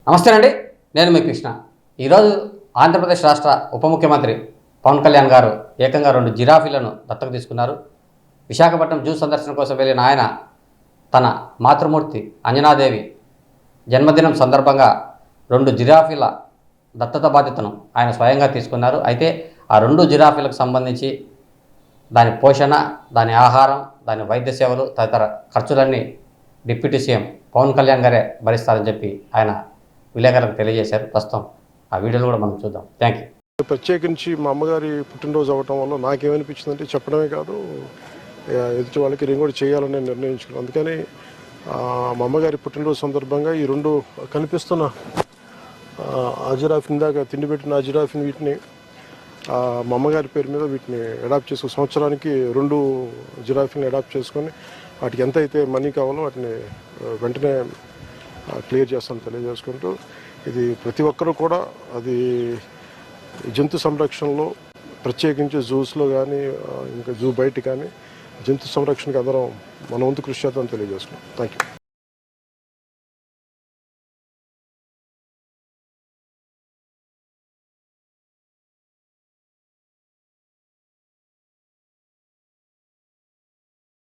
నమస్తే అండి, నేను మీ కృష్ణ. ఈరోజు ఆంధ్రప్రదేశ్ రాష్ట్ర ఉప ముఖ్యమంత్రి పవన్ కళ్యాణ్ గారు ఏకంగా 2 జిరాఫీలను దత్తత తీసుకున్నారు. విశాఖపట్నం జూ సందర్శన కోసం వెళ్ళిన ఆయన తన మాతృమూర్తి అంజనాదేవి జన్మదినం సందర్భంగా 2 జిరాఫీల దత్తత బాధ్యతను ఆయన స్వయంగా తీసుకున్నారు. అయితే ఆ 2 జిరాఫీలకు సంబంధించి దాని పోషణ, దాని ఆహారం, దాని వైద్య సేవలు తదితర ఖర్చులన్నీ డిప్యూటీ సీఎం పవన్ కళ్యాణ్ గారే భరిస్తారని చెప్పి ఆయన విలేకరులకు తెలియజేశారు. ప్రస్తుతం ఆ వీడియోలు కూడా మనం చూద్దాం. Thank you. ప్రత్యేకించి మా అమ్మగారి పుట్టినరోజు అవ్వటం వల్ల నాకేమనిపించిందంటే చెప్పడమే కాదు, ఎదుటి వాళ్ళకి నేను కూడా చేయాలని నిర్ణయించుకున్నాను. అందుకని మా అమ్మగారి పుట్టినరోజు సందర్భంగా ఈ 2 కనిపిస్తున్న జిరాఫీ, ఇందాక తిండి పెట్టిన జిరాఫీని, వీటిని మా అమ్మగారి పేరు మీద వీటిని అడాప్ట్ చేసుకుని సంవత్సరానికి 2 జిరాఫీని అడాప్ట్ చేసుకొని వాటికి ఎంత అయితే మనీ కావాలో వాటిని వెంటనే క్లియర్ చేస్తాను తెలియజేసుకుంటూ, ఇది ప్రతి ఒక్కరూ కూడా అది జంతు సంరక్షణలో ప్రత్యేకించి జూస్లో కానీ ఇంకా జూ బయట కానీ జంతు సంరక్షణకి అందరం మన వంతు కృషి చేద్దామని తెలియజేసుకున్నాం. Thank you.